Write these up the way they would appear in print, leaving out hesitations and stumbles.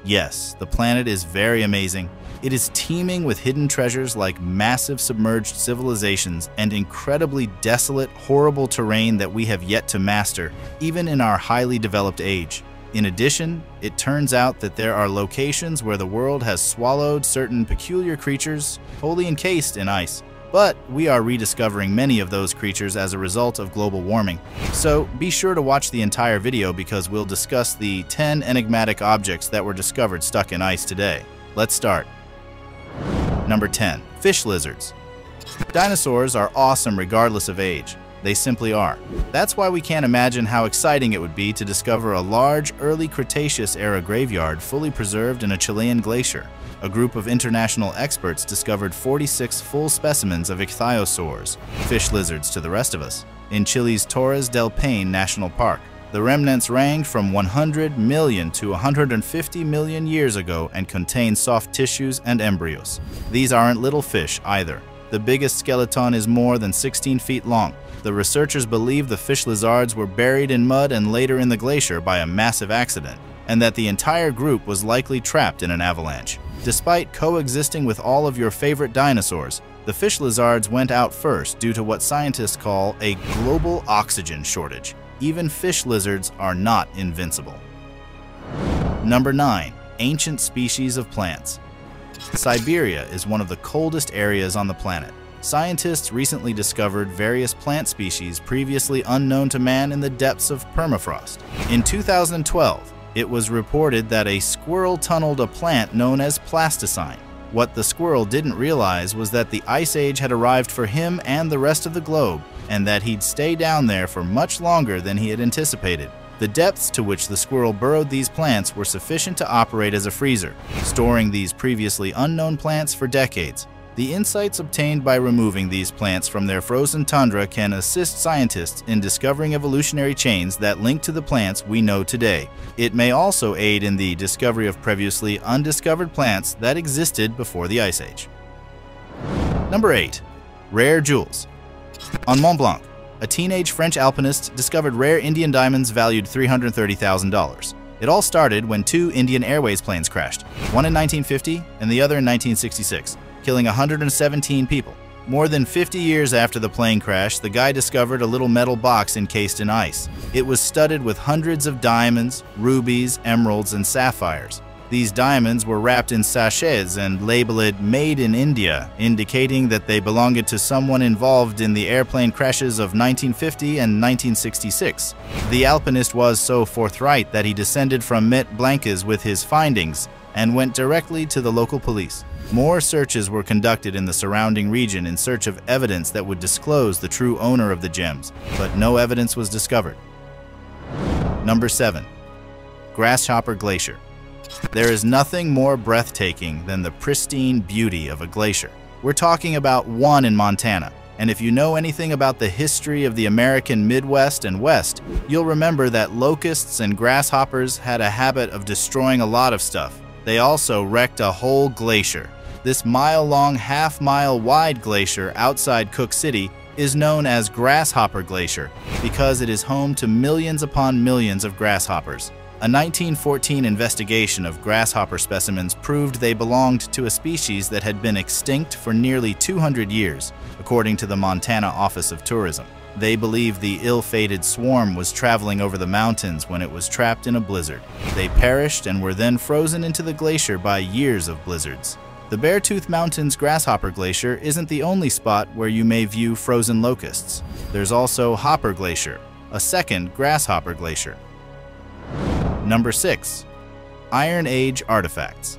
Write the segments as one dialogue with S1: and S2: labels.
S1: Yes, the planet is very amazing. It is teeming with hidden treasures like massive submerged civilizations and incredibly desolate, horrible terrain that we have yet to master, even in our highly developed age. In addition, it turns out that there are locations where the world has swallowed certain peculiar creatures wholly encased in ice. But we are rediscovering many of those creatures as a result of global warming. So be sure to watch the entire video because we'll discuss the 10 enigmatic objects that were discovered stuck in ice today. Let's start. Number 10. Fish lizards. Dinosaurs are awesome regardless of age. They simply are. That's why we can't imagine how exciting it would be to discover a large, early Cretaceous-era graveyard fully preserved in a Chilean glacier. A group of international experts discovered 46 full specimens of ichthyosaurs, fish lizards to the rest of us, in Chile's Torres del Paine National Park. The remnants ranged from 100 million to 150 million years ago and contain soft tissues and embryos. These aren't little fish either. The biggest skeleton is more than 16 feet long. The researchers believe the fish lizards were buried in mud and later in the glacier by a massive accident, and that the entire group was likely trapped in an avalanche. Despite coexisting with all of your favorite dinosaurs, the fish lizards went out first due to what scientists call a global oxygen shortage. Even fish lizards are not invincible. Number 9. Ancient species of plants. Siberia is one of the coldest areas on the planet. Scientists recently discovered various plant species previously unknown to man in the depths of permafrost. In 2012, it was reported that a squirrel tunneled a plant known as plasticine. What the squirrel didn't realize was that the Ice Age had arrived for him and the rest of the globe, and that he'd stay down there for much longer than he had anticipated. The depths to which the squirrel burrowed these plants were sufficient to operate as a freezer, storing these previously unknown plants for decades. The insights obtained by removing these plants from their frozen tundra can assist scientists in discovering evolutionary chains that link to the plants we know today. It may also aid in the discovery of previously undiscovered plants that existed before the Ice Age. Number 8. Rare jewels. On Mont Blanc, a teenage French alpinist discovered rare Indian diamonds valued $330,000. It all started when two Indian Airways planes crashed, one in 1950 and the other in 1966. Killing 117 people. More than 50 years after the plane crash, the guy discovered a little metal box encased in ice. It was studded with hundreds of diamonds, rubies, emeralds, and sapphires. These diamonds were wrapped in sachets and labeled "Made in India," indicating that they belonged to someone involved in the airplane crashes of 1950 and 1966. The alpinist was so forthright that he descended from Mont Blanc's with his findings and went directly to the local police. More searches were conducted in the surrounding region in search of evidence that would disclose the true owner of the gems, but no evidence was discovered. Number 7. Grasshopper Glacier. There is nothing more breathtaking than the pristine beauty of a glacier. We're talking about one in Montana, and if you know anything about the history of the American Midwest and West, you'll remember that locusts and grasshoppers had a habit of destroying a lot of stuff. They also wrecked a whole glacier. This mile-long, half-mile-wide glacier outside Cook City is known as Grasshopper Glacier because it is home to millions upon millions of grasshoppers. A 1914 investigation of grasshopper specimens proved they belonged to a species that had been extinct for nearly 200 years, according to the Montana Office of Tourism. They believe the ill-fated swarm was traveling over the mountains when it was trapped in a blizzard. They perished and were then frozen into the glacier by years of blizzards. The Beartooth Mountains Grasshopper Glacier isn't the only spot where you may view frozen locusts. There's also Hopper Glacier, a second grasshopper glacier. Number 6. Iron Age artifacts.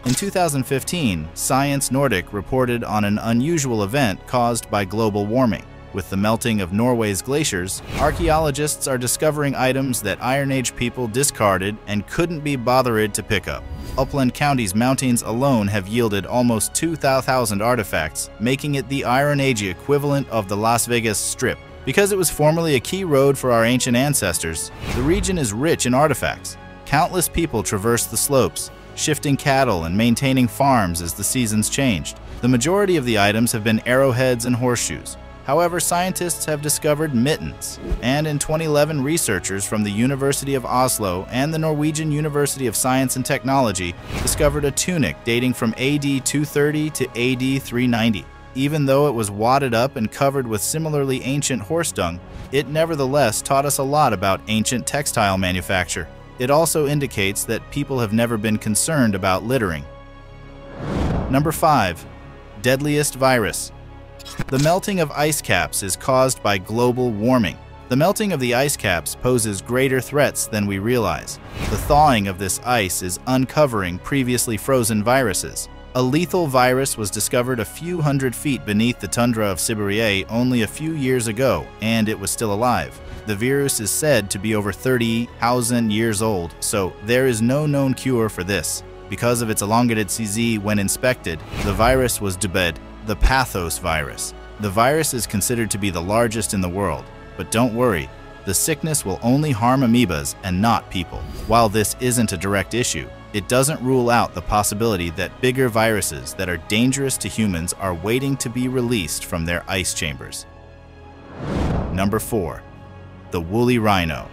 S1: In 2015, Science Nordic reported on an unusual event caused by global warming. With the melting of Norway's glaciers, archaeologists are discovering items that Iron Age people discarded and couldn't be bothered to pick up. Upland County's mountains alone have yielded almost 2,000 artifacts, making it the Iron Age equivalent of the Las Vegas Strip. Because it was formerly a key road for our ancient ancestors, the region is rich in artifacts. Countless people traversed the slopes, shifting cattle and maintaining farms as the seasons changed. The majority of the items have been arrowheads and horseshoes. However, scientists have discovered mittens, and in 2011, researchers from the University of Oslo and the Norwegian University of Science and Technology discovered a tunic dating from AD 230 to AD 390. Even though it was wadded up and covered with similarly ancient horse dung, it nevertheless taught us a lot about ancient textile manufacture. It also indicates that people have never been concerned about littering. Number 5. Deadliest virus. The melting of ice caps is caused by global warming. The melting of the ice caps poses greater threats than we realize. The thawing of this ice is uncovering previously frozen viruses. A lethal virus was discovered a few hundred feet beneath the tundra of Siberia only a few years ago, and it was still alive. The virus is said to be over 30,000 years old, so there is no known cure for this. Because of its elongated CZ when inspected, the virus was dubbed the Pathos virus. The virus is considered to be the largest in the world, but don't worry, the sickness will only harm amoebas and not people. While this isn't a direct issue, it doesn't rule out the possibility that bigger viruses that are dangerous to humans are waiting to be released from their ice chambers. Number 4. The woolly rhino.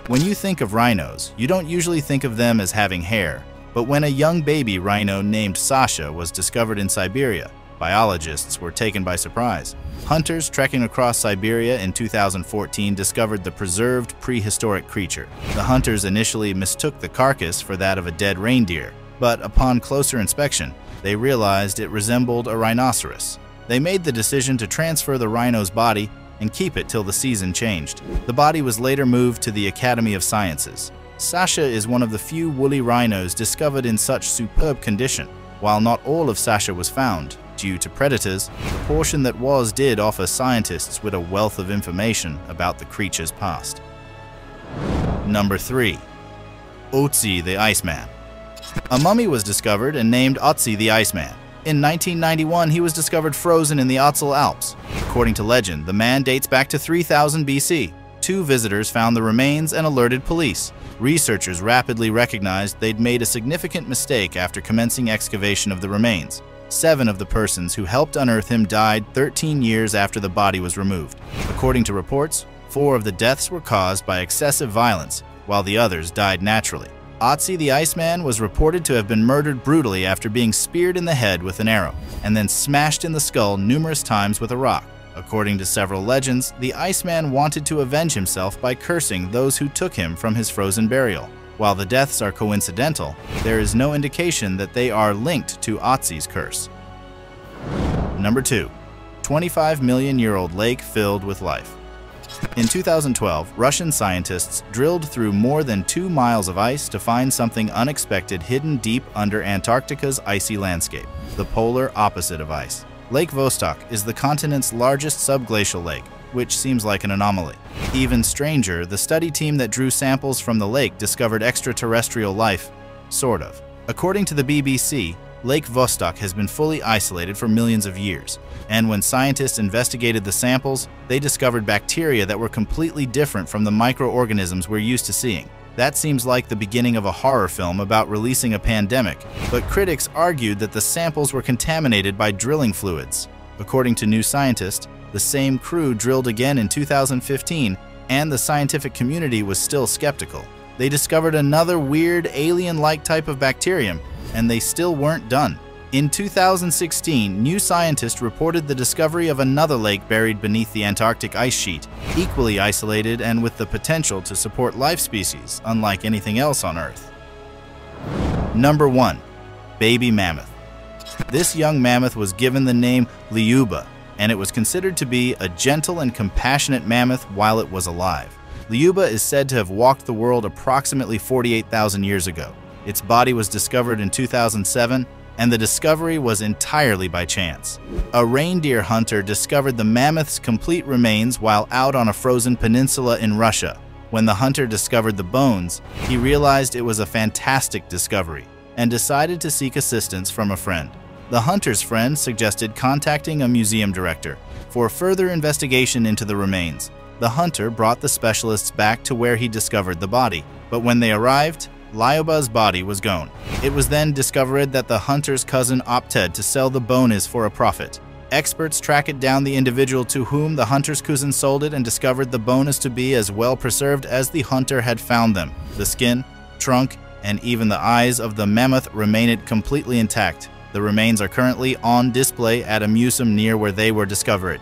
S1: When you think of rhinos, you don't usually think of them as having hair, but when a young baby rhino named Sasha was discovered in Siberia, biologists were taken by surprise. Hunters trekking across Siberia in 2014 discovered the preserved prehistoric creature. The hunters initially mistook the carcass for that of a dead reindeer, but upon closer inspection, they realized it resembled a rhinoceros. They made the decision to transfer the rhino's body and keep it till the season changed. The body was later moved to the Academy of Sciences. Sasha is one of the few woolly rhinos discovered in such superb condition. While not all of Sasha was found, due to predators, the portion that was did offer scientists with a wealth of information about the creature's past. Number 3. Otzi the Iceman. A mummy was discovered and named Otzi the Iceman. In 1991, he was discovered frozen in the Ötztal Alps. According to legend, the man dates back to 3000 BC. 2 visitors found the remains and alerted police. Researchers rapidly recognized they'd made a significant mistake after commencing excavation of the remains. 7 of the persons who helped unearth him died 13 years after the body was removed. According to reports, 4 of the deaths were caused by excessive violence, while the others died naturally. Otzi the Iceman was reported to have been murdered brutally after being speared in the head with an arrow, and then smashed in the skull numerous times with a rock. According to several legends, the Iceman wanted to avenge himself by cursing those who took him from his frozen burial. While the deaths are coincidental, there is no indication that they are linked to Otzi's curse. Number 2. 25-million-year-old lake filled with life. In 2012, Russian scientists drilled through more than 2 miles of ice to find something unexpected hidden deep under Antarctica's icy landscape, the polar opposite of ice. Lake Vostok is the continent's largest subglacial lake, which seems like an anomaly. Even stranger, the study team that drew samples from the lake discovered extraterrestrial life, sort of. According to the BBC, Lake Vostok has been fully isolated for millions of years, and when scientists investigated the samples, they discovered bacteria that were completely different from the microorganisms we're used to seeing. That seems like the beginning of a horror film about releasing a pandemic, but critics argued that the samples were contaminated by drilling fluids. According to New Scientist, the same crew drilled again in 2015, and the scientific community was still skeptical. They discovered another weird alien-like type of bacterium, and they still weren't done. In 2016, New Scientist reported the discovery of another lake buried beneath the Antarctic ice sheet, equally isolated and with the potential to support life species, unlike anything else on Earth. Number 1. Baby mammoth. This young mammoth was given the name Lyuba, and it was considered to be a gentle and compassionate mammoth while it was alive. Lyuba is said to have walked the world approximately 48,000 years ago. Its body was discovered in 2007, and the discovery was entirely by chance. A reindeer hunter discovered the mammoth's complete remains while out on a frozen peninsula in Russia. When the hunter discovered the bones, he realized it was a fantastic discovery and decided to seek assistance from a friend. The hunter's friend suggested contacting a museum director for further investigation into the remains. The hunter brought the specialists back to where he discovered the body, but when they arrived, Lyuba's body was gone. It was then discovered that the hunter's cousin opted to sell the bones for a profit. Experts tracked down the individual to whom the hunter's cousin sold it and discovered the bones to be as well preserved as the hunter had found them. The skin, trunk, and even the eyes of the mammoth remained completely intact. The remains are currently on display at a museum near where they were discovered.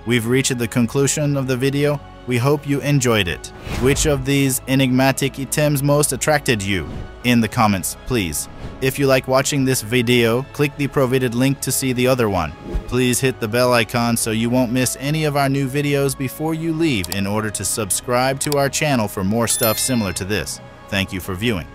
S1: We've reached the conclusion of the video. We hope you enjoyed it. Which of these enigmatic items most attracted you? In the comments, please. If you like watching this video, click the provided link to see the other one. Please hit the bell icon so you won't miss any of our new videos before you leave in order to subscribe to our channel for more stuff similar to this. Thank you for viewing.